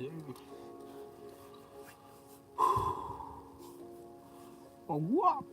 Oh, what?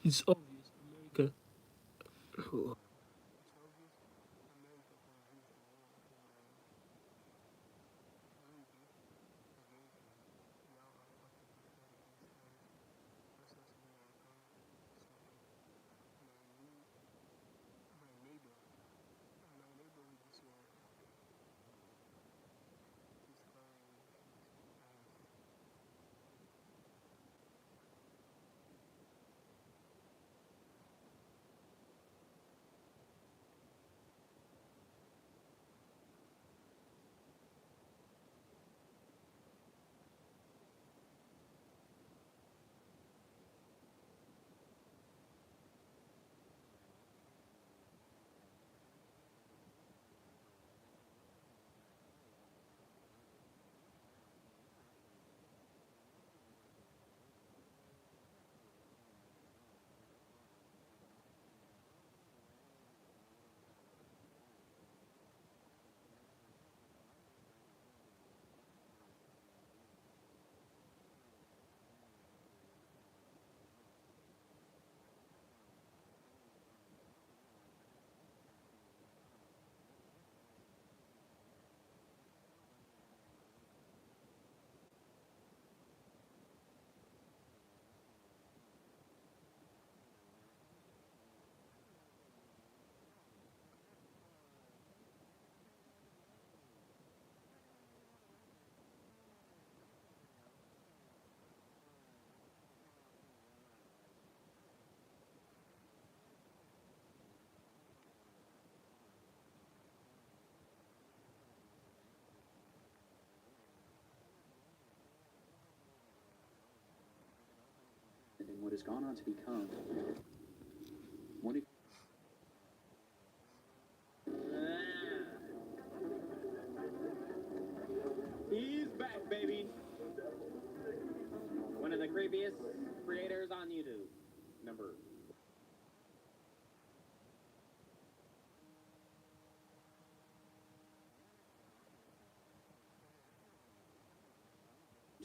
It's obvious America. And what has gone on to become one of He's back, baby. One of the creepiest creators on YouTube. Number.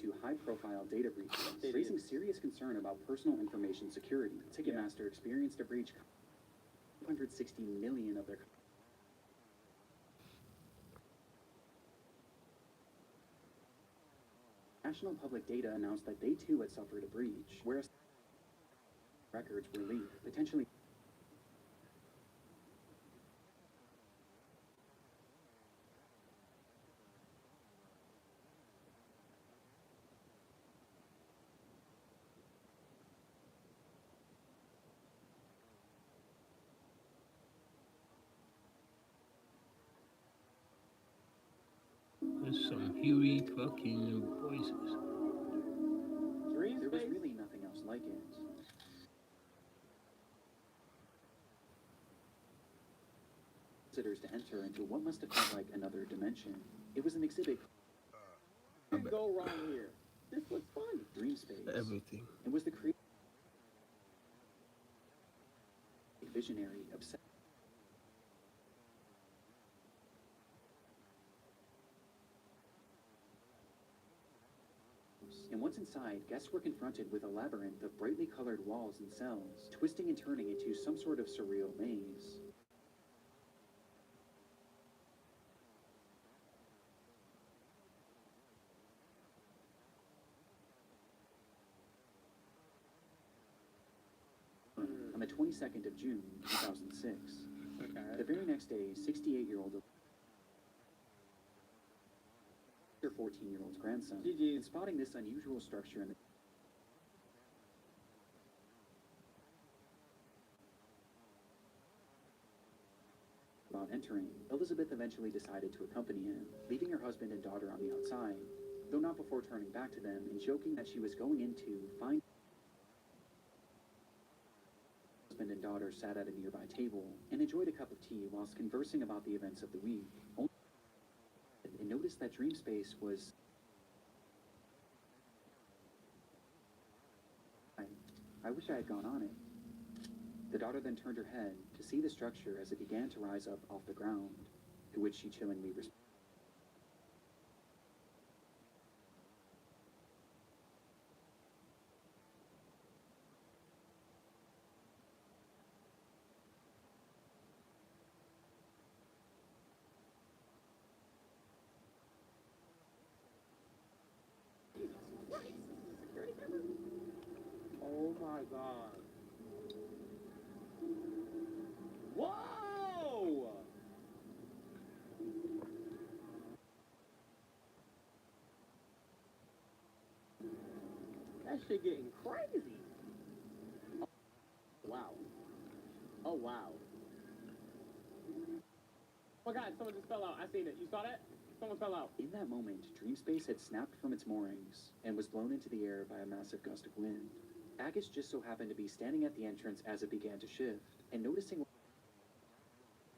to high-profile data breaches, raising serious concern about personal information security. Ticketmaster experienced a breach 260 million of their National Public Data announced that they too had suffered a breach, whereas records were leaked, potentially. There's some huey fucking voices. There was really nothing else like it. Visitors to enter into what must have felt like another dimension. It was an exhibit. What could go wrong here? This looks fun. Dream space. Everything. It was the visionary, obsessed. And once inside, guests were confronted with a labyrinth of brightly colored walls and cells, twisting and turning into some sort of surreal maze. On the 22nd of June, 2006. Okay. The very next day, 68-year-old her 14-year-old's grandson, GG. and spotting this unusual structure in the about entering, Elizabeth eventually decided to accompany him, leaving her husband and daughter on the outside, though not before turning back to them and joking that she was going in to find husband and daughter sat at a nearby table and enjoyed a cup of tea whilst conversing about the events of the week, and noticed that dream space was I wish I had gone on it. The daughter then turned her head to see the structure as it began to rise up off the ground, to which she chillingly responded. god. Whoa! That shit getting crazy. Oh, wow. Oh, wow. Oh my god, someone just fell out. I seen it. You saw that? Someone fell out. In that moment, Dreamspace had snapped from its moorings and was blown into the air by a massive gust of wind. Agus just so happened to be standing at the entrance as it began to shift, and noticing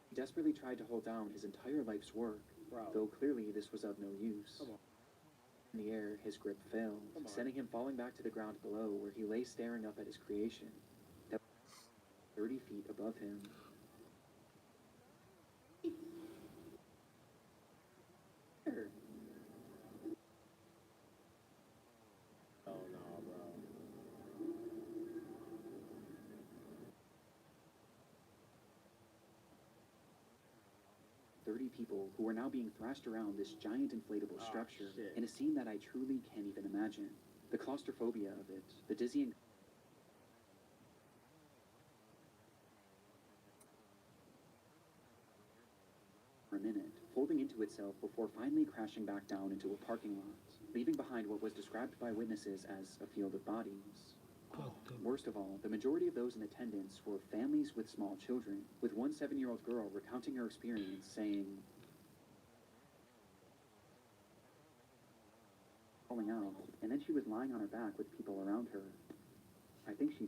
he desperately tried to hold down his entire life's work, Bro. though clearly this was of no use. Come on. In the air, his grip failed, Come on. sending him falling back to the ground below, where he lay staring up at his creation, that was 30 feet above him. Oh no, bro. 30 people who were now being thrashed around this giant inflatable Oh, structure shit. in a scene that I truly can't even imagine. The claustrophobia of it, the dizzying for a minute, folding into itself before finally crashing back down into a parking lot, leaving behind what was described by witnesses as a field of bodies. Worst of all, the majority of those in attendance were families with small children, with one 7-year-old girl recounting her experience, saying, falling out, and then she was lying on her back with people around her. I think she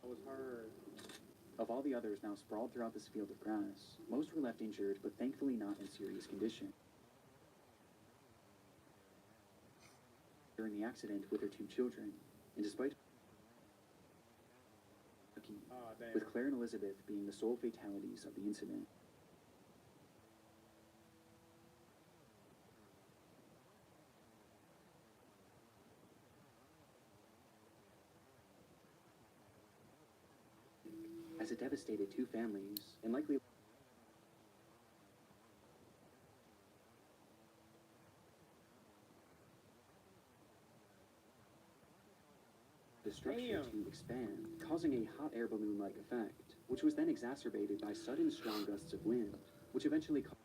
That was her. Of all the others now sprawled throughout this field of grass, most were left injured, but thankfully not in serious condition. During the accident with her 2 children, and despite Oh, damn. with Claire and Elizabeth being the sole fatalities of the incident. As it devastated 2 families, and likely the structure Damn. to expand, causing a hot air balloon-like effect, which was then exacerbated by sudden strong gusts of wind, which eventually caused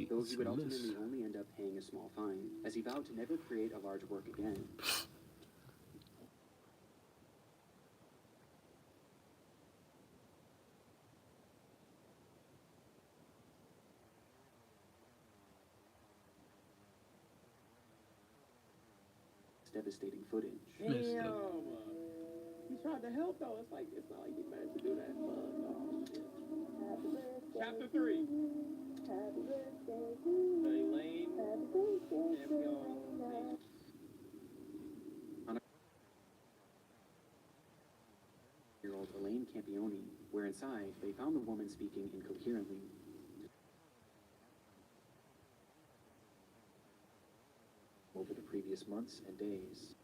though he would ultimately only end up paying a small fine, as he vowed to never create a large work again. It's devastating footage. Damn. He tried to help though. It's not like he meant to do that. Chapter 3. The Elaine Campione. Year-old Elaine Campione, where inside they found the woman speaking incoherently. Over the previous months and days.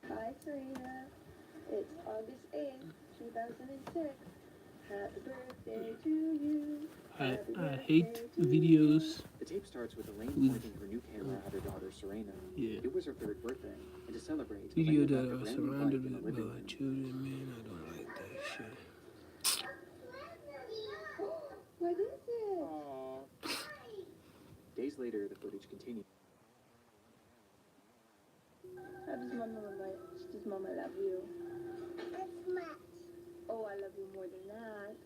Hi, Serena. It's August 8th, 2006. Happy birthday to you. I hate videos. The tape starts with Elaine With- pointing her new camera at her daughter Serena. Yeah. It was her 3rd birthday, and to celebrate, Video Elaine that left her are brand new surrounded bike in the with living by room. children, man, I don't like that shit. What is it? Aw. Days later, the footage continued. I just mama love you. That's much. Oh, I love you more than that.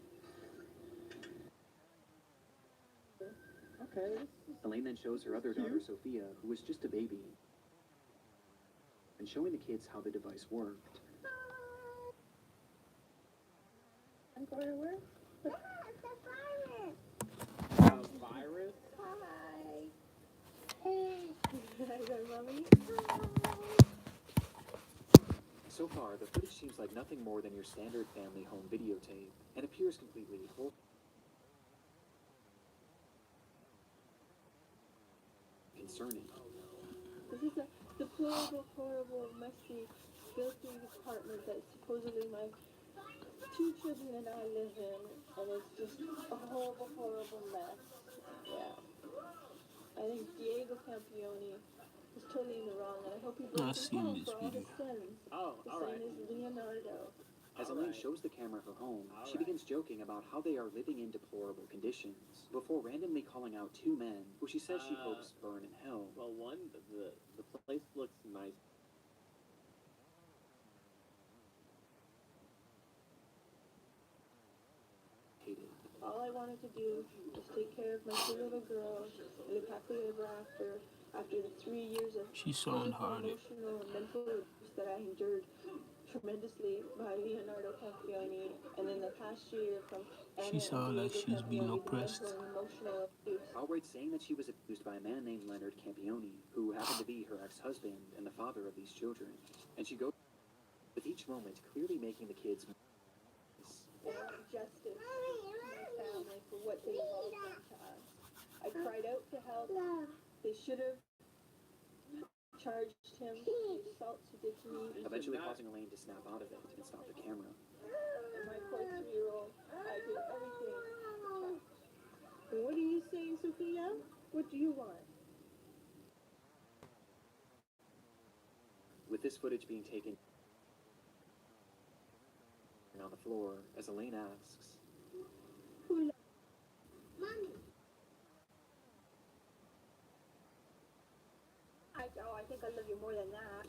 Okay. Elaine then shows her other daughter Sophia, who was just a baby, and showing the kids how the device worked. I'm going to work. A virus? Hi. Hey. I go, mommy. So far, the footage seems like nothing more than your standard family home videotape, and appears completely whole. concerning. This is a deplorable, horrible, messy, filthy apartment that supposedly my two children and I live in, and it's just a horrible, horrible mess. Yeah. I think Diego Campione is totally in the wrong, and I hope he I've breaks in seen hell this for all video. his sins. Oh, The all right. same as Leonardo. As Elaine shows the camera her home, she begins joking about how they are living in deplorable conditions, before randomly calling out two men who she says she hopes burn in hell. Well, one, the place looks nice. Hated. All I wanted to do was take care of my two little girls and live happily ever after the 3 years of She physical, sound-hearted. emotional, and mental abuse that I endured tremendously by Leonardo Campione, and then the past year from She Anna and sound like Diego she's being Campione, the oppressed. mental and emotional abuse. Outright saying that she was abused by a man named Leonard Campione, who happened to be her ex-husband and the father of these children. And she goes with each moment clearly making the kids They want justice to my family for what they have all done to us. I cried out for help. They should have charged him for the assaults he did to me. eventually causing Elaine to snap out of it and stop the camera. And my poor 3-year-old, I did everything. And what are you saying, Sophia? What do you want? With this footage being taken on the floor, as Elaine asks, Who Mommy. I think I love you more than that.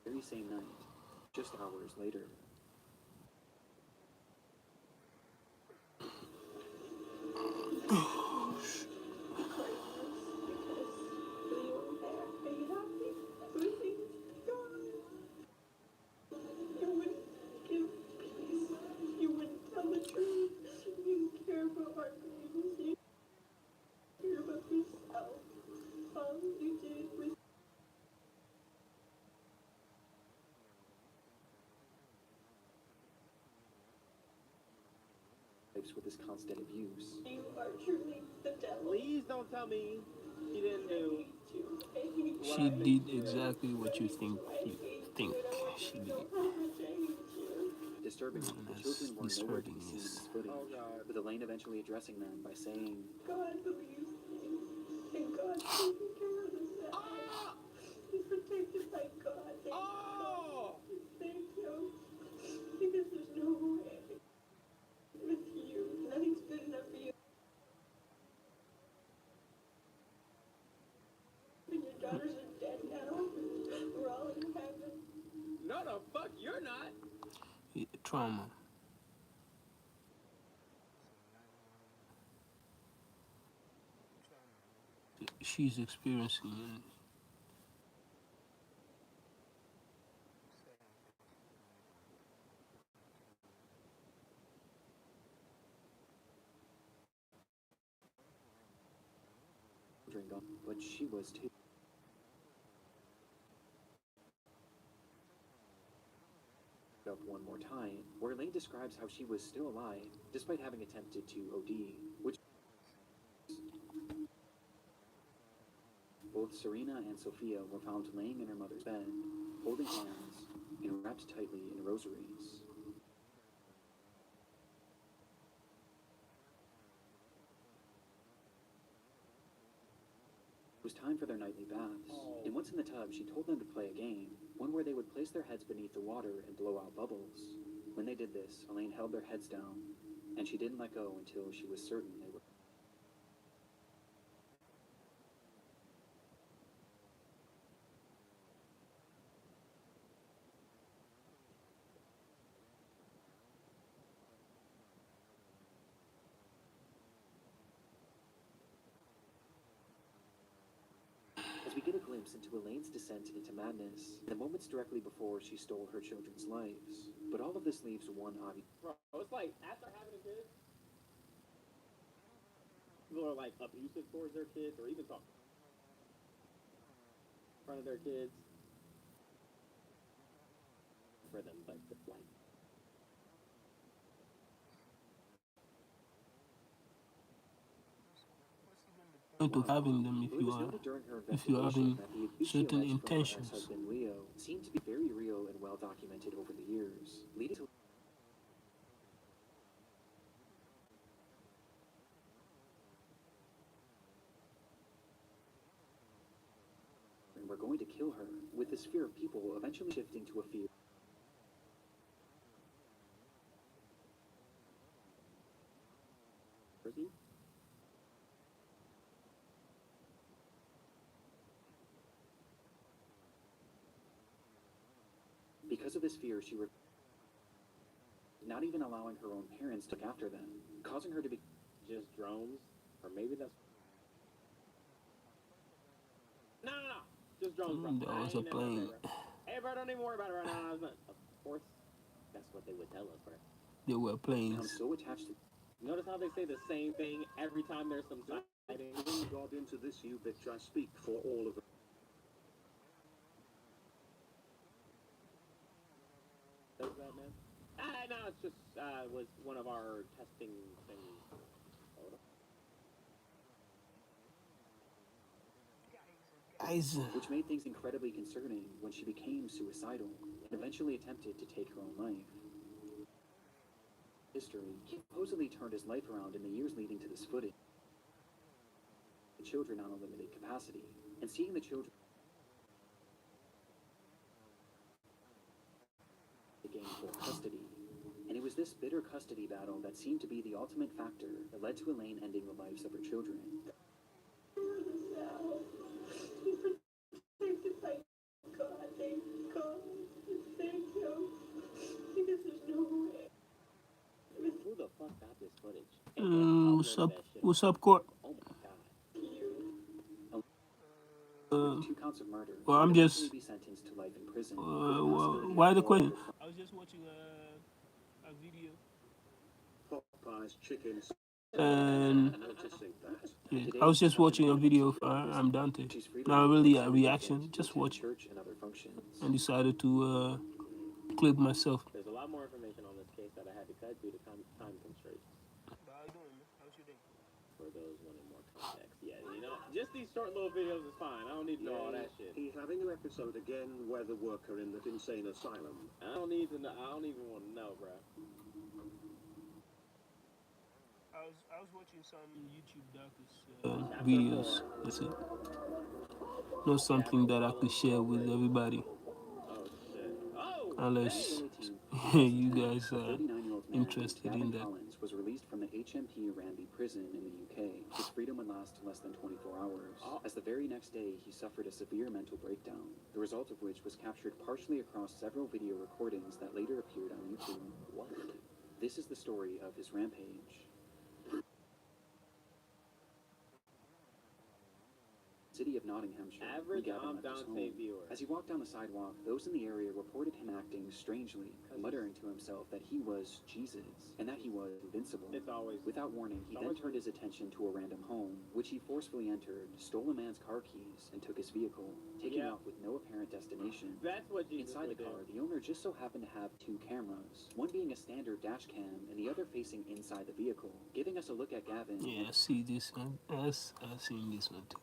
very same night, just hours later. With this constant abuse. You are truly the devil. Please don't tell me she didn't do. She did exactly what you think she did. Disturbing, And the that's children were nowhere to be seen in disturbing this footage, Oh, God. with Elaine eventually addressing them by saying, God believes me, and God's taking care of the sad. He's protected by God. Thank Oh! you. Thank you. Because there's no way with you. Nothing's good enough for you. And your daughters are dead now. We're all in heaven. No, the fuck, you're not. Trauma. She's experiencing but she was too. Up one more time, where Elaine describes how she was still alive, despite having attempted to OD, which both Serena and Sophia were found laying in her mother's bed, holding hands, and wrapped tightly in rosaries. It was time for their nightly baths, and once in the tub, she told them to play a game, one where they would place their heads beneath the water and blow out bubbles. When they did this, Elaine held their heads down, and she didn't let go until she was certain they were. glimpse into Elaine's descent into madness, the moments directly before she stole her children's lives. But all of this leaves one obvious. Bro, it's like after having a kid, people are like abusive towards their kids or even talk in front of their kids. For them, but like. Point of having them It was noted during her if you are investigation having that the abuse she certain alleged from her intentions. ex-husband Leo seemed to be very real and well documented over the years, leading to and we're going to kill her, with this fear of people eventually shifting to a fear. Because of this fear, she not even allowing her own parents to look after them, causing her to be just drones, or maybe that's no, just drones, bro. That was a plane. Hey, bro, don't even worry about it right now. Of course, that's what they would tell us, bro. They were I'm planes. so attached to. Notice how they say the same thing every time there's some sighting. God into this, you bitch. I speak for all of them. Does that, man? No, it's just was one of our testing things. Guys, Which made things incredibly concerning when she became suicidal and eventually attempted to take her own life. History, he supposedly turned his life around in the years leading to this footage. The children on a limited capacity, and seeing the children gain full custody. And it was this bitter custody battle that seemed to be the ultimate factor that led to Elaine ending the lives of her children. Protected by God, thank God, thank Him, because there's no way. Who the fuck got this footage? what's up, Court? Oh my god. With 2 counts of murder, Well, I'm he would just. eventually be sentenced to life in prison. Why the question? I was just watching a video. Popeye's chickens. And Noticing that. yeah, I was just watching a video of I'm Dante. Not really a reaction, just watching. Church and other functions. And decided to clip myself. There's a lot more information on this case that I had to cut due to time constraints. How you doing, man? How's your day? For those wanting more context, yeah, just these short little videos is fine. I don't need to know all that shit. He having an episode again where the worker in that insane asylum. I don't need to know. I don't even want to know, bro. I was watching some YouTube videos. That's it. Not something that I could share with everybody. Oh shit. Oh. Unless Hey. you guys are 39-year-old man, interested Gavin in that. Collins was released from the HMP Ranby prison in the UK. His freedom would last less than 24 hours, as the very next day he suffered a severe mental breakdown, the result of which was captured partially across several video recordings that later appeared on YouTube. What? This is the story of his rampage. City of Nottinghamshire. Average Dante viewer. As he walked down the sidewalk, those in the area reported him acting strangely, muttering to himself that he was Jesus and that he was invincible. It's always. Without warning, he then turned his attention to a random home, which he forcefully entered, stole a man's car keys, and took his vehicle, taking off with no apparent destination. That's what Jesus Inside the car, the owner just so happened to have 2 cameras, one being a standard dash cam and the other facing inside the vehicle, giving us a look at Gavin. Yeah, I see this one. I've seen this one too.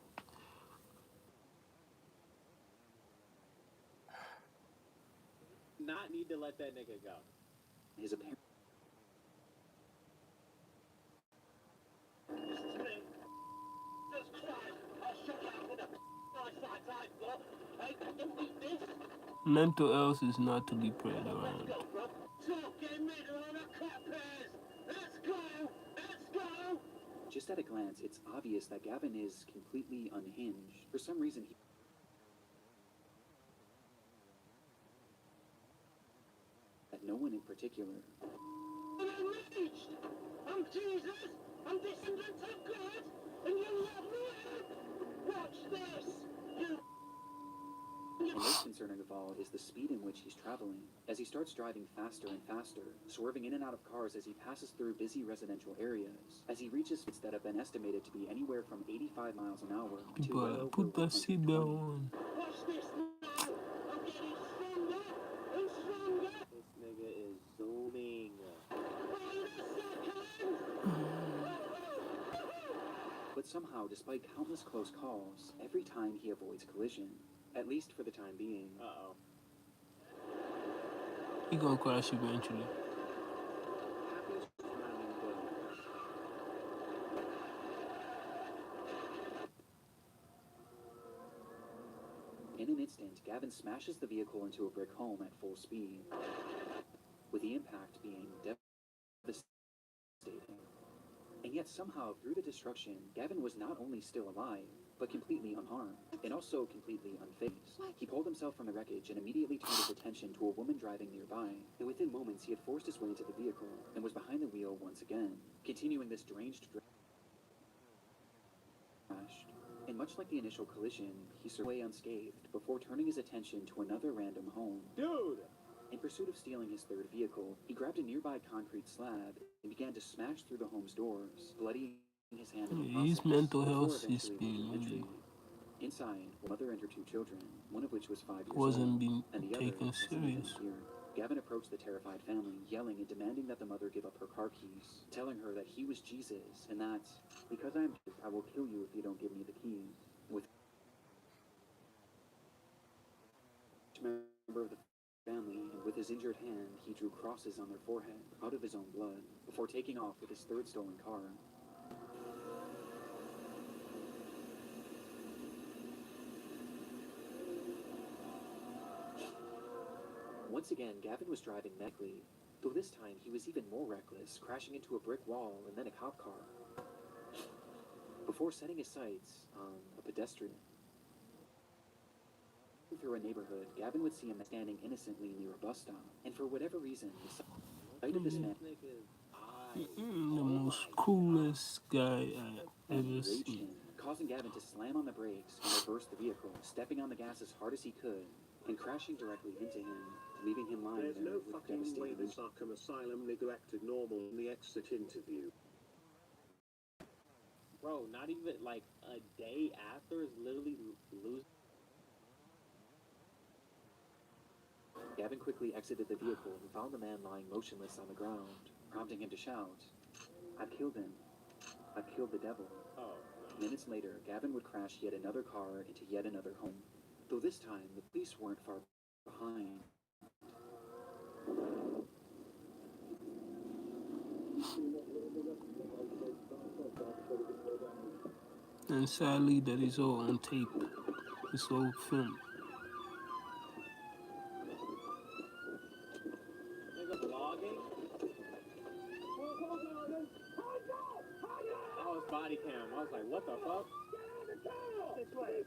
Not need to let that nigga go. His apparent. Mental health is not to be prayed around. Just at a glance, it's obvious that Gavin is completely unhinged. For some reason, no one in particular. I'm Jesus, I'm descendant of God, and you love me. Watch this. concerning of all is the speed in which he's traveling, as he starts driving faster and faster, swerving in and out of cars as he passes through busy residential areas, as he reaches speeds that have been estimated to be anywhere from 85 miles an hour to well over Put that 120. seatbelt on. Watch this now. I'm getting stronger and stronger. This nigga is zooming. But somehow, despite countless close calls, every time he avoids collision, at least for the time being. Uh-oh. He gonna crash eventually. Happy as climbing goes. In an instant, Gavin smashes the vehicle into a brick home at full speed, with the impact being devastating. And yet somehow, through the destruction, Gavin was not only still alive, but completely unharmed, and also completely unfazed. He pulled himself from the wreckage and immediately turned his attention to a woman driving nearby, and within moments he had forced his way into the vehicle and was behind the wheel once again, continuing this deranged crash. And much like the initial collision, he survived away unscathed before turning his attention to another random home. Dude! In pursuit of stealing his third vehicle, he grabbed a nearby concrete slab and began to smash through the home's doors, bloodying his hand in the process. His mental before health is eventually being making entry. Inside, the mother and her two children, one of which was 5 years wasn't old, being and the other taken wasn't even serious. here. Gavin approached the terrified family, yelling and demanding that the mother give up her car keys, telling her that he was Jesus and that, because I am Jesus, I will kill you if you don't give me the keys. With each member of the family, and with his injured hand, he drew crosses on their forehead out of his own blood before taking off with his third stolen car. Once again, Gavin was driving medically, though this time he was even more reckless, crashing into a brick wall and then a cop car, before setting his sights on a pedestrian. Through a neighborhood, Gavin would see him standing innocently near a bus stop, and for whatever reason, the sight of this man This nigga's eyes. The Oh most my coolest guy I ever enraged seen. him, causing Gavin to slam on the brakes and reverse the vehicle, stepping on the gas as hard as he could, and crashing directly into him, leaving him lying There's there no with fucking way devastating this Arkham Asylum neglected normal in the exit interview. Bro, not even like a day after is literally losing. Gavin quickly exited the vehicle and found the man lying motionless on the ground, prompting him to shout, "I've killed him. I've killed the devil." Oh, Minutes later, Gavin would crash yet another car into yet another home, though this time the police weren't far behind. And sadly, that is all on tape. It's all film. nigga vlogging? Oh, it's body cam. I was like, what the fuck? This way.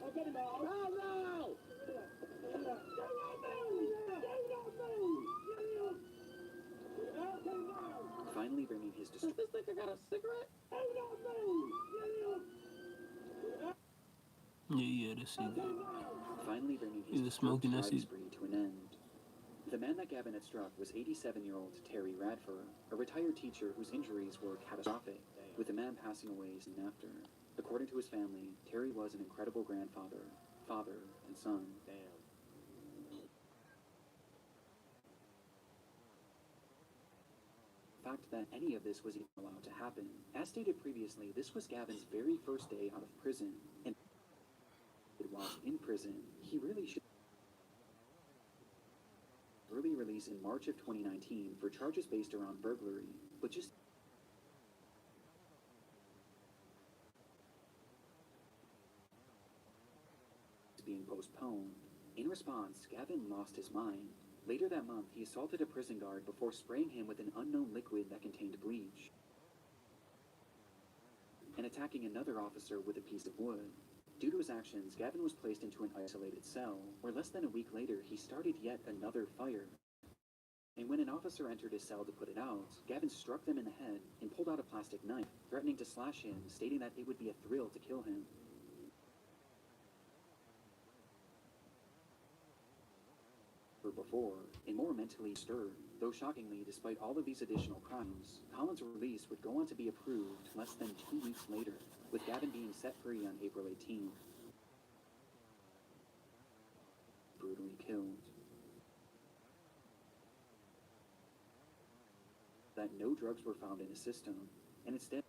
I'll get him out. Oh, no! Do not move! Finally bringing his This nigga got a cigarette? Yeah, that's it. finally bringing He his was smoking that driving shit. spree to an end. The man that Gavin had struck was 87-year-old Terry Radford, a retired teacher whose injuries were catastrophic, with the man passing away soon after. According to his family, Terry was an incredible grandfather, father, and son. Damn. The fact that any of this was even allowed to happen. As stated previously, this was Gavin's very first day out of prison, and whilst in prison, he really should early release in March of 2019 for charges based around burglary, but just being postponed. In response, Gavin lost his mind. Later that month, he assaulted a prison guard before spraying him with an unknown liquid that contained bleach, and attacking another officer with a piece of wood. Due to his actions, Gavin was placed into an isolated cell, where less than a week later, he started yet another fire. And when an officer entered his cell to put it out, Gavin struck them in the head and pulled out a plastic knife, threatening to slash him, stating that it would be a thrill to kill him. before and more mentally disturbed. Though shockingly, despite all of these additional crimes, Colin's release would go on to be approved less than 2 weeks later, with Gavin being set free on April 18th. Brutally killed. That no drugs were found in his system, and instead of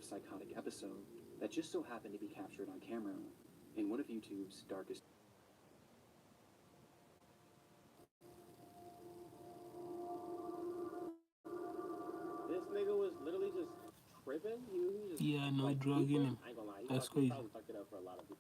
a psychotic episode that just so happened to be captured on camera in one of YouTube's darkest. This nigga was literally just tripping. He was just Yeah, no like drug in stupid. him. I ain't gonna lie. That's He crazy. probably fucked it up for a lot of people.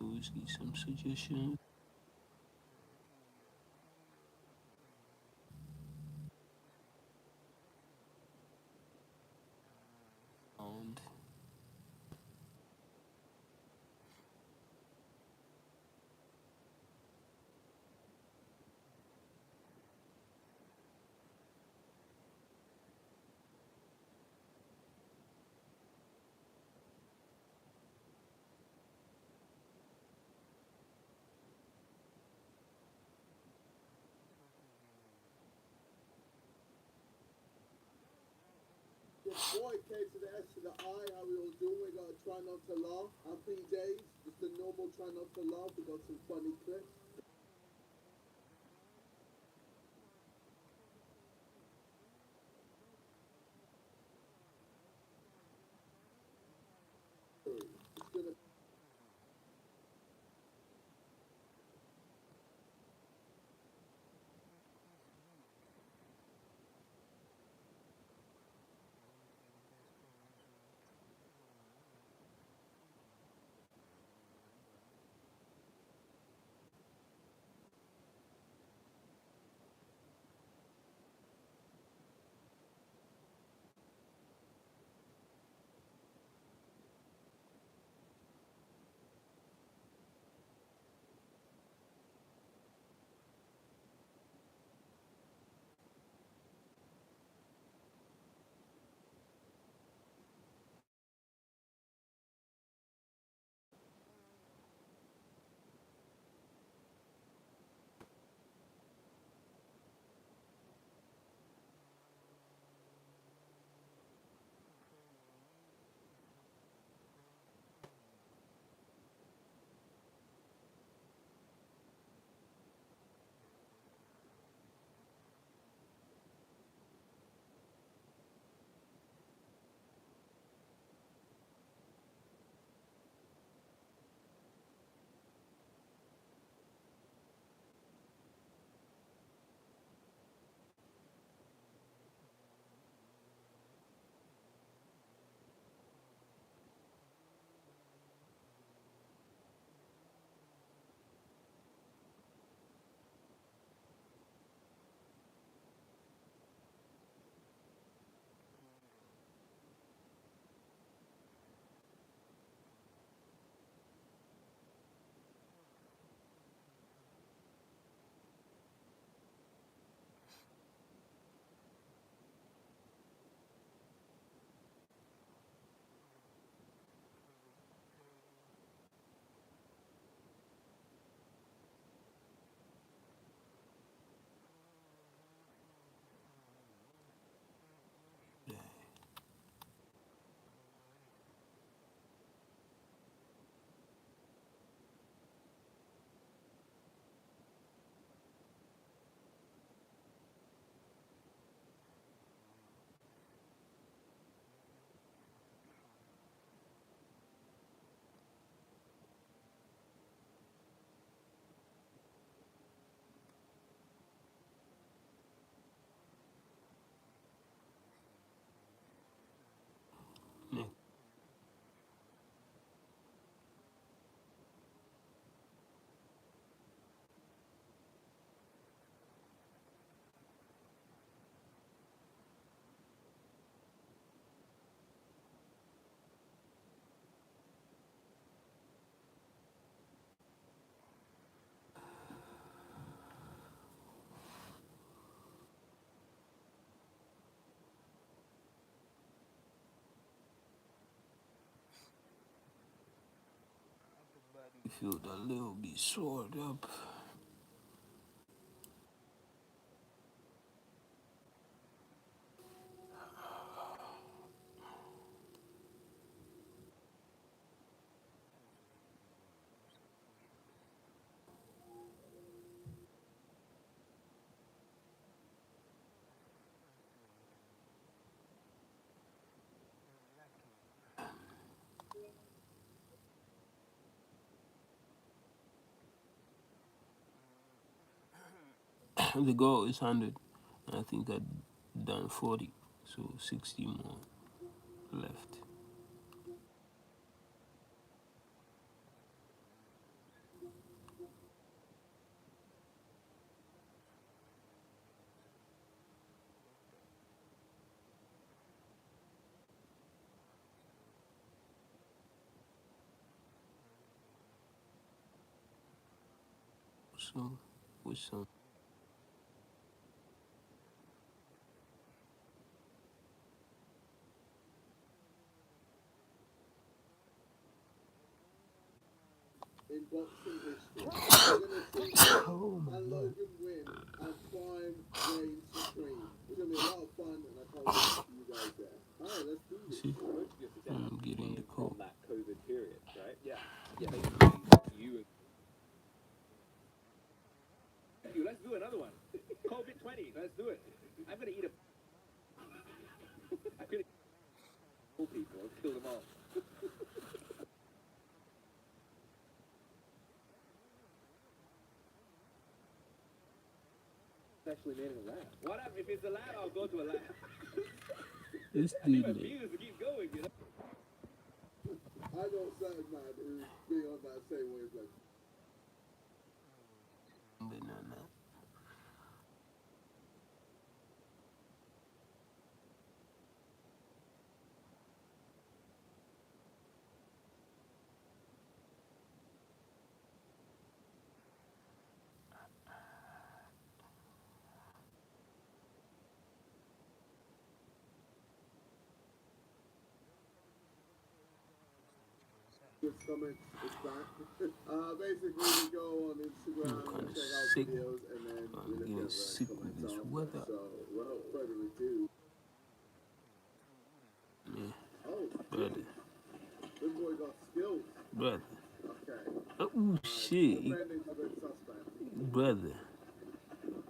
Let's get some suggestions. And Boy, K to the S to the I, how we all doing? We gotta try not to laugh. Happy days, just a normal try not to laugh. We got some funny clips. It's gonna You feel a little bit sored up. The goal is 100. I think I done 40, so 60 more left. So, with some. in boxing history. We're going to see Oh Kane my and god. Logan win and Prime reign supreme. It's going to be a lot of fun, and I can't wait to see you guys there. All right, let's do this. See, Most of your success I'm getting the came code. from that COVID period, right? Yeah. Yeah. Basically, let's do another one. COVID 20. Let's do it. I'm gonna eat a. I'm gonna kill people. I'll kill them all. It's actually made in a lab. What up? If it's a lab, I'll go to a lab. This I need dude, my man. viewers to keep going, you know. I know certain man who's been on that same wavelength. Banana. Good stomach is back. Basically, we go on I'm Instagram, we kind of check out sick. videos, and then we I'm look getting at sick with comments this after. weather. So, without further ado, Man, oh, brother, this boy got skills. brother. Okay. Oh shit, Defending's a bit suspect. brother.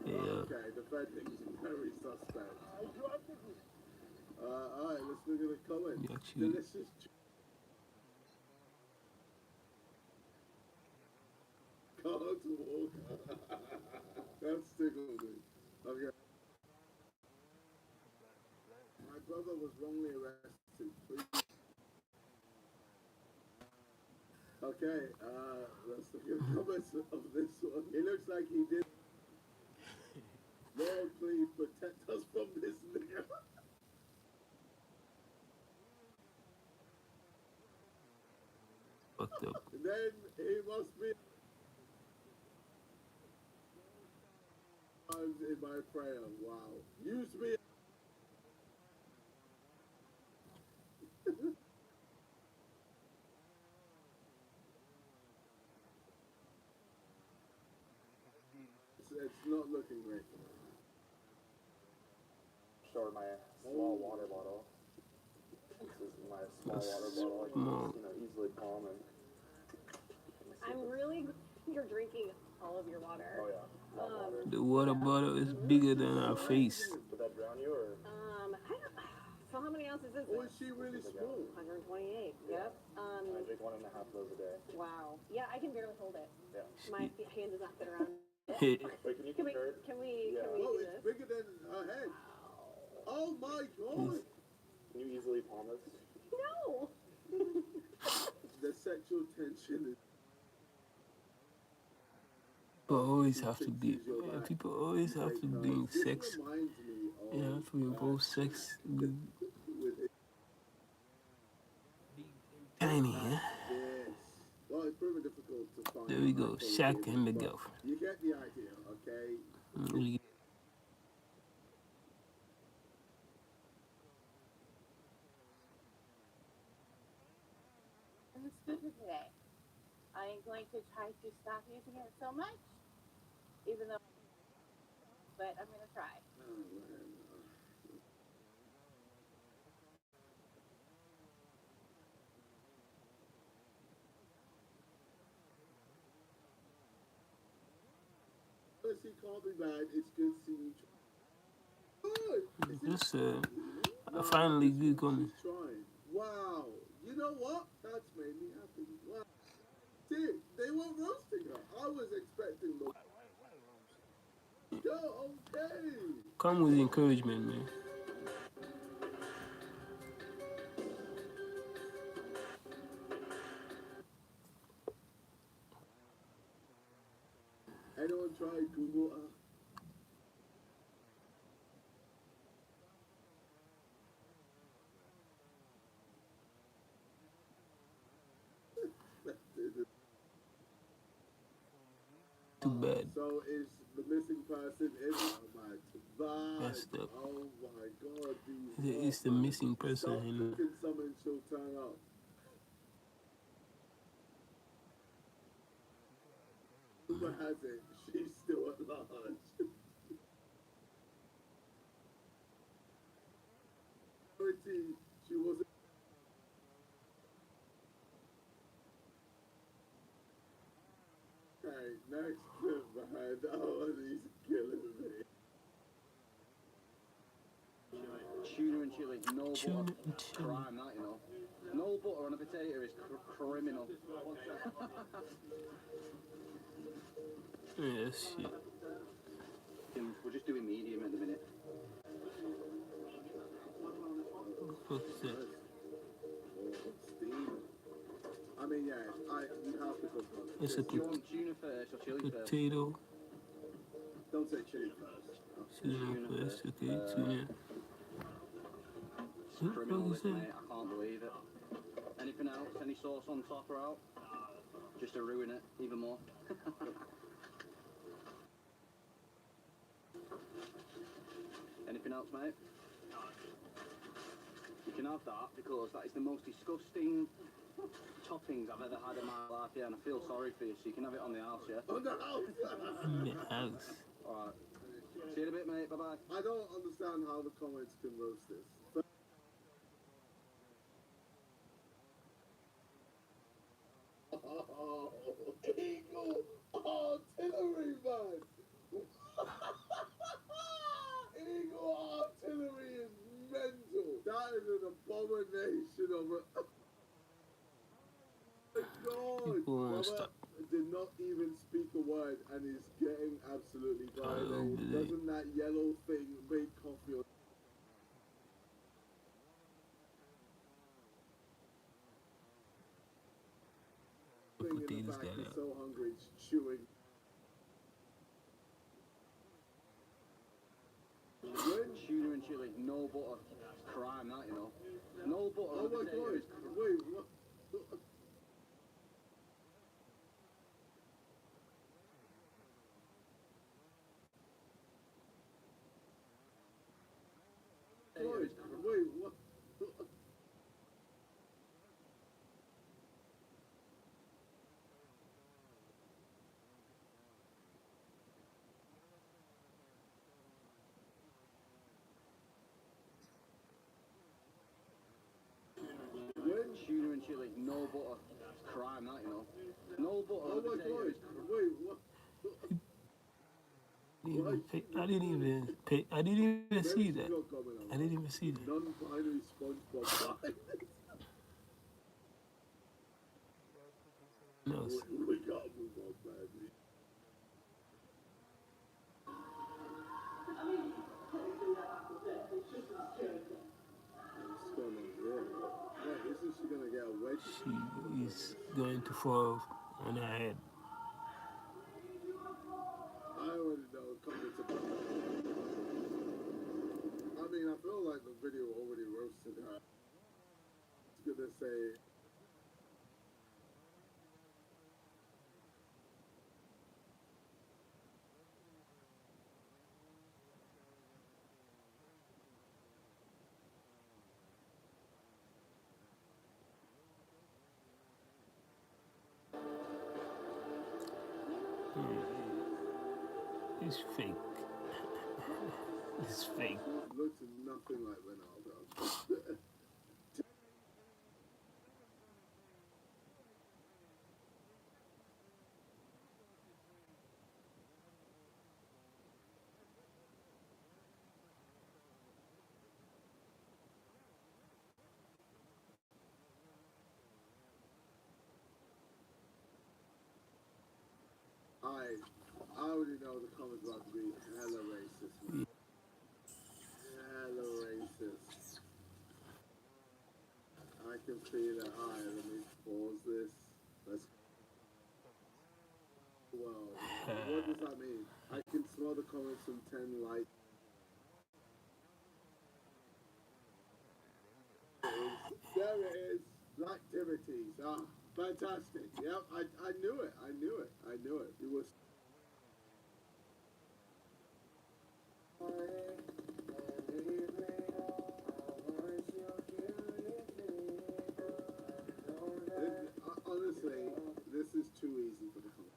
Yeah. Okay, defending's very suspect. Alright, let's look at the comments. You actually. Delicious. Can't walk. That's tickled me. Okay. My brother was wrongly arrested. Please. Okay, let's look at the comments of this one. It looks like he did. Lord, please protect us from this nigga. Fucked up. Then he must be times in my prayer. Wow. Use me. It's not looking great. Show her my small water bottle. This is my small That's water bottle. I can small. just, easily palm and. I'm really you're drinking all of your water. Oh yeah. Hot water. The water bottle is bigger than our face. Would that drown you or? I don't. So how many ounces is Or this? is she really small? 128. Yep. I drink 1.5 of those a day. Wow. Yeah, I can barely hold it. Yeah. My hand does not fit around. Wait, can you Can we? compare it? Can we? Yeah. Can we Oh, do it's this? bigger than her head. Oh my god. Can you easily palm this? No. The sexual tension is. People always have to be. Yeah, people always have to be in This sex. reminds me of. You have to involve sex with with Tiny, yeah? Yes. Well, it's proven difficult to find. There we go. high-quality Shaq and the but girlfriend. You get the idea, okay? Really. I'm stupid today. I ain't going to try to stop using it so much, even though, but I'm gonna try. Honestly, can't be bad. It's good seeing you. Good. This finally good coming. She's trying. Wow. You know what? That's made me happy. Wow. See, they were roasting her. I was expecting the. Go, okay. Come with encouragement, man. Anyone try Google? Too bad. So is the missing person in my That's the. oh my god, these It's the missing person, you know. can summon she'll turn up. Rumor has it she's still at large. Pretty, she wasn't. Okay, next clip, man. Oh, he's killing me. Tuna and chili, no Tuna butter. and chili. Crime, that, you know. No butter on a potato is criminal. Yeah, shit. We're just doing medium at the minute. What the fuck is that? Oh, steam. I mean, yeah, you have to cook on. It's a Do you want tuna first or chili first? potato. Don't say chili first. Tuna first, okay, tuna. It's What the criminal, fuck is this, that? mate. I can't believe it. Anything else? Any sauce on top or out? Just to ruin it even more. Anything else, mate? You can have that because that is the most disgusting toppings I've ever had in my life, yeah, and I feel sorry for you, so you can have it on the house, yeah? On the house. In the house. Alright. See you in a bit, mate. Bye-bye. I don't understand how the comments can roast this. Oh, Eagle artillery, man! Eagle artillery is mental. That is an abomination of a. Oh my God! People won't Mama stop. did not even speak a word and is getting absolutely violated. believe. Doesn't that yellow thing make coffee? Thing in the Potatoes back got is out. so hungry, it's chewing. Tuna and chili, no butter. It's crime, that, you know. No butter Oh on a my potato God! is Wait, what? Wait, what? Tuna and chili, no butter. It's crime, that, you know. No butter Oh on a my potato God! is Wait, what? I didn't even pay. I didn't even see that. I didn't even see that. Non-binary SpongeBob. No. We gotta move on, man. What's going on here? Wait, isn't she gonna get a wedge? She is going to fall on her head. I already know comments about it. I mean, I feel like the video already roasted her. It's gonna say. It's fake. It's fake. Looks nothing like Ronaldo. I already know the comments about to be hella racist, man. Hella racist. I can feel it. Alright, let me pause this. Let's. Well, what does that mean? I can smell the comments from 10 likes. There it is. Activities. Ah, fantastic. Yep, I knew it. I knew it. I knew it. It was. Honestly, this is too easy for the comments.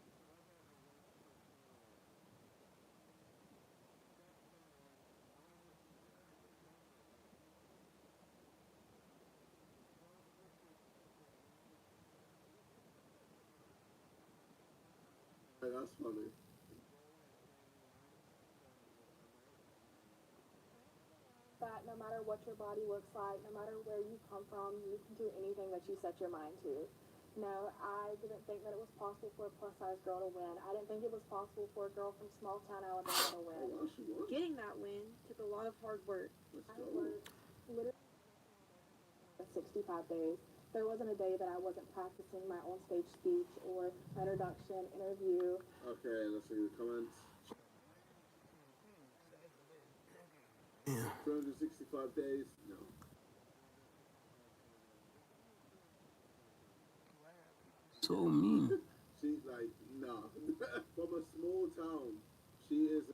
That's funny. That no matter what your body looks like, no matter where you come from, you can do anything that you set your mind to. No, I didn't think that it was possible for a plus size girl to win. I didn't think it was possible for a girl from small town Alabama to win. Oh, she won. Getting that win took a lot of hard work. I worked literally 65 days. There wasn't a day that I wasn't practicing my own stage speech or introduction, interview. Okay, let's see the comments. 365 days? No. So mean. She, like, nah. From a small town, she is.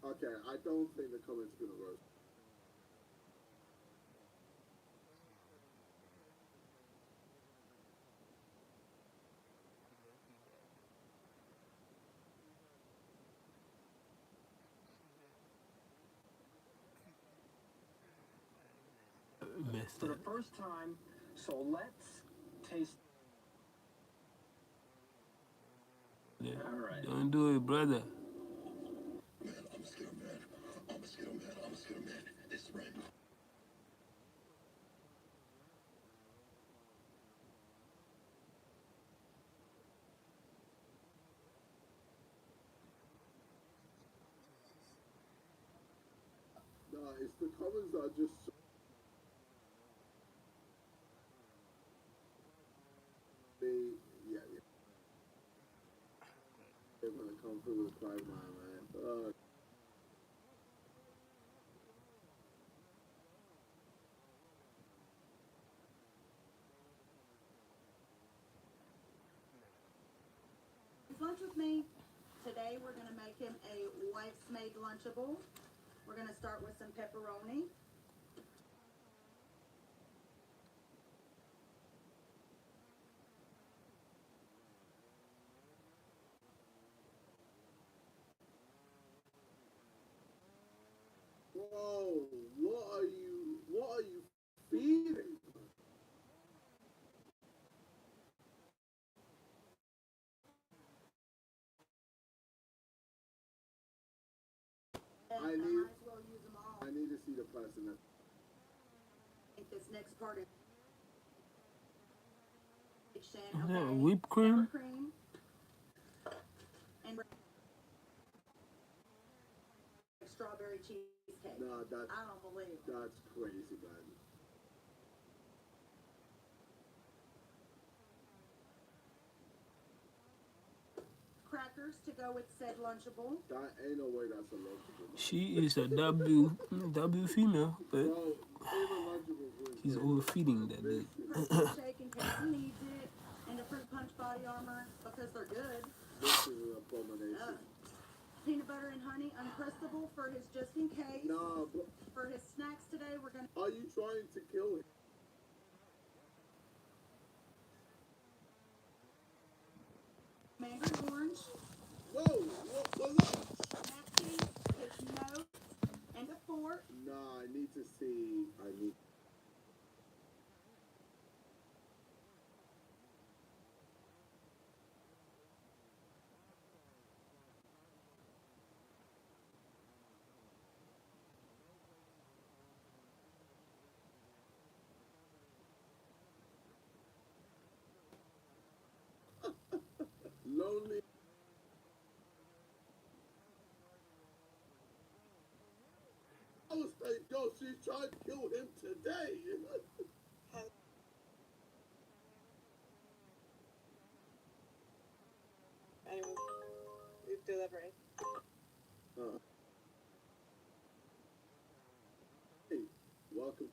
Okay, I don't think the comments are gonna roast. Messed For the up. first time, so let's taste. Yeah. All right. Don't do it, brother. Nah, it's the comments that are just so. They, yeah, yeah. They're gonna come through with Pride Man, man. Lunch with me. Today we're going to make him a wife's made Lunchable. We're going to start with some pepperoni. Whoa, what are you feeding? And I might as well use them all. I need to see the person that. I think this next part is Yeah, whipped cream. cream and strawberry cheesecake. Nah, I don't believe it. that's crazy, man. Crackers to go with said Lunchable. That ain't no way that's a Lunchable. She is a W female, but Bro, even Lunchables wouldn't she's say overfeeding that this. bitch. Shake in case he needs it. And the fruit punch body armor because they're good. This is an abomination. Ugh. peanut butter and honey, uncrustable for his just in case. Nah, but For his snacks today, we're gonna are you trying to kill him? mango orange, Whoa, what for lunch? napkins, his notes, and a fork. Nah, I need to see. I need. Lonely. I was saying, yo, she's trying to kill him today. Anyway, delivery. Hey, welcome.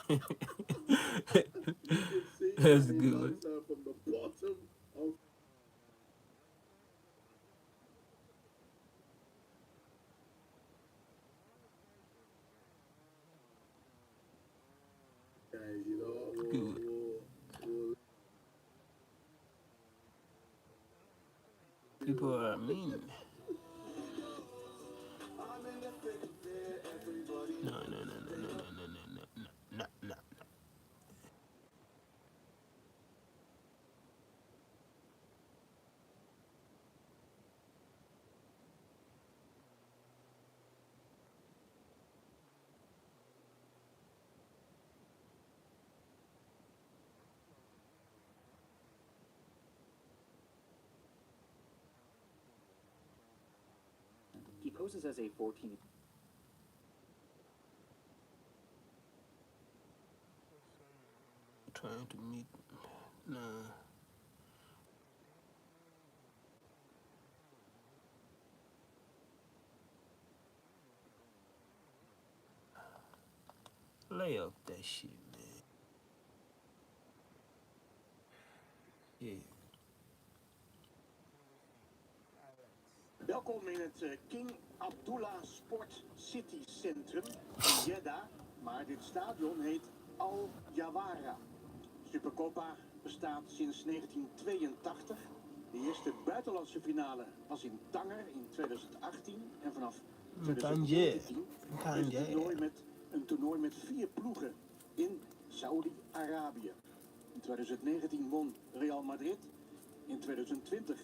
You can see That's that he good. loves her from the bottom of. Okay, you know what? Good. We'll People are mean. No, no, no, no, no, no, no, no, no, no, no. He poses as a 14. Trying to meet. Nah. Lay off that shit, man. Yeah. Welkom in het King Abdullah Sport City Centrum in Jeddah, maar dit stadion heet Al Jawara. Supercopa bestaat sinds 1982. De eerste buitenlandse finale was in Tanger in 2018 en vanaf 2019 is het een toernooi met 4 ploegen in Saudi-Arabië. In 2019 won Real Madrid, in 2020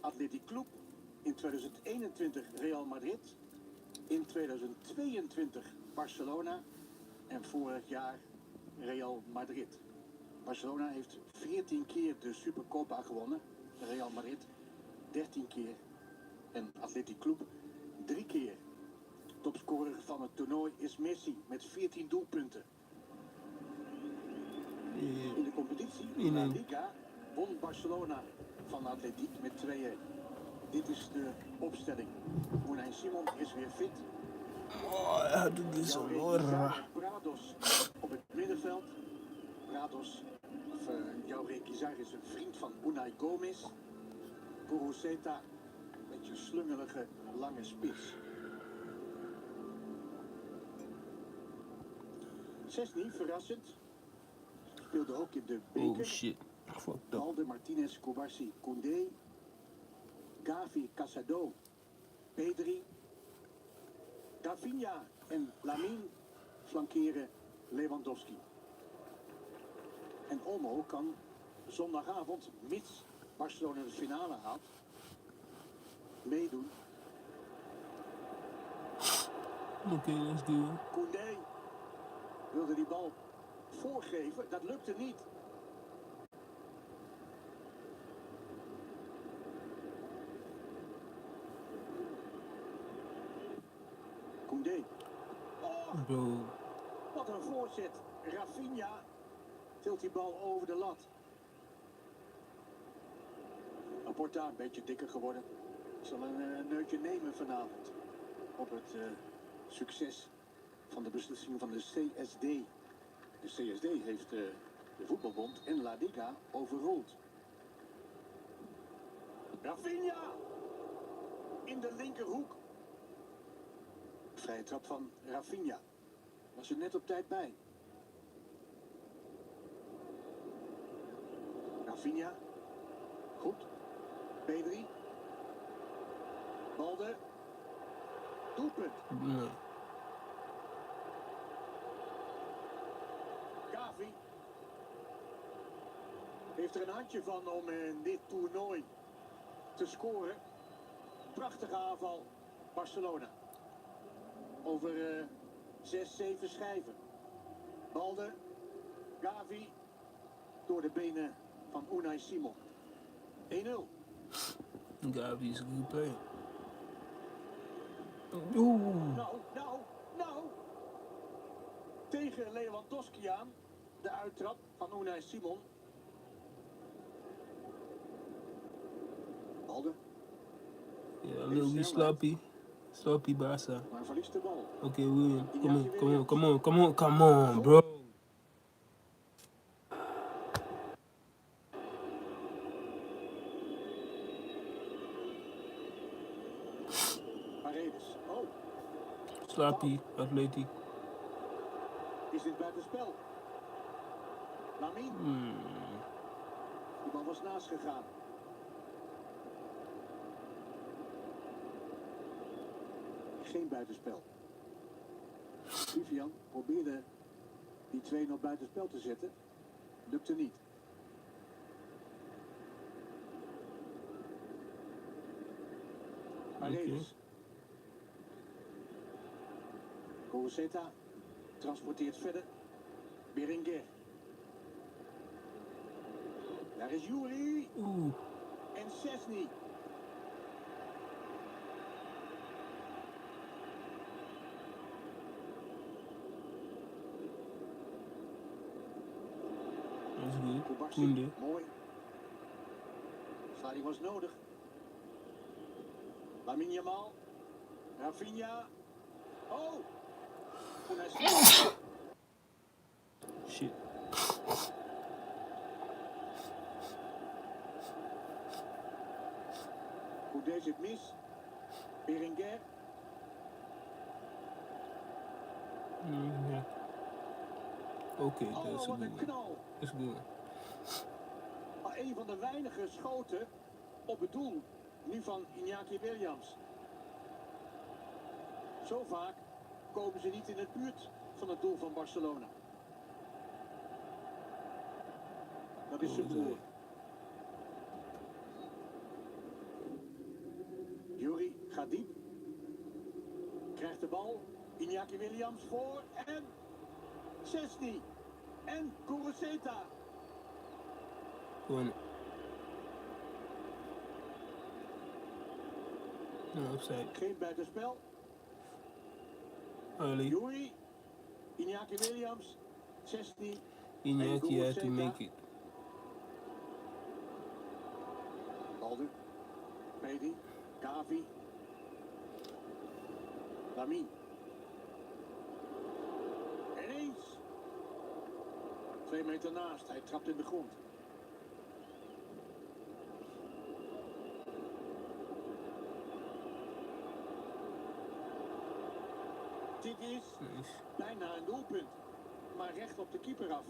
Athletic Club, in 2021 Real Madrid, in 2022 Barcelona en vorig jaar Real Madrid. Barcelona heeft 14 keer de Supercopa gewonnen, Real Madrid 13 keer en Athletic Club 3 keer. Topscorer van het toernooi is Messi met 14 doelpunten. In de competitie in La Liga won Barcelona van Atletiek met 2-1. Dit is de opstelling. Unai Simon is weer fit. Oh, I had to get some more. Prados op het middenveld. Prados, Jaure Kizar is een vriend van Unai Gomez. Goroseta, een beetje slungelige, lange spits. Szczesny, verrassend. Speelde ook in de beker. Oh shit. Fucked up. Valde, Martinez, Koubarsi, Koundé. Gavi, Casado, Pedri. Rafinha en Lamine flankeren Lewandowski. En Olmo kan zondagavond, mits Barcelona de finale haalt, meedoen. Okay, let's do it. Koundé wilde die bal voorgeven, dat lukte niet. Koundé. Oh, Bro. wat een voorzet. Rafinha tilt die bal over de lat. Laporta, een beetje dikker geworden. Zal een neutje nemen vanavond. Op het succes van de beslissing van de CSD. De CSD heeft de voetbalbond en La Liga overroeld. Rafinha! In de linkerhoek. Vrije trap van Rafinha. Was er net op tijd bij. Rafinha. Goed. Pedri. Balde. Doelpunt. Nee. Gavi. Heeft er een handje van om in dit toernooi te scoren. Prachtige aanval. Barcelona. Over 6, 7 schijven. Balde. Gavi. Door de benen van Unai Simon. 1-0. Gavi is een good player. Oeh. Nou. Tegen Lewandowski aan. De uittrap van Unai Simon. Balde. Yeah, a little bit sloppy. Sloppy Barca. Maar verliest de bal. Okay, William. Come on, bro. Paredes. Oh, Sloppy, athletic. is dit buitenspel? Lamine. Die bal was naast gegaan. Geen buitenspel. Vivian probeerde die 2 op buitenspel te zetten. Lukte niet. Paredes. Coruseta transporteert verder. Berenguer. Daar is Yuri. Oeh. En Szczesny. Dat is goed. Kubarsi. Koende. Mooi. Sliding was nodig. Lamine Yamal. Rafinha. Oh! Unai Simon. Shit. Hoe deed het mis? Berenguer. Yeah. Okay, Oh, that's a wat good een one. knal. That's a good one. Maar een van de weinige schoten op het doel. Nu van Iñaki Williams. Zo vaak komen ze niet in het buurt van het doel van Barcelona. Dat is zijn broer. Yuri gaat diep. Krijgt de bal. Iñaki Williams voor en Szczesny. En Coruseta. Gewoon. No, offside. Geen buitenspel. Early. Yuri. Iñaki Williams. Szczesny. Iñaki had to make it. Balde. Pedri. Gavi. Lamine. Ineens. 2 meter naast. Hij trapt in de grond. Dit is Nice. bijna een doelpunt. Maar recht op de keeper af.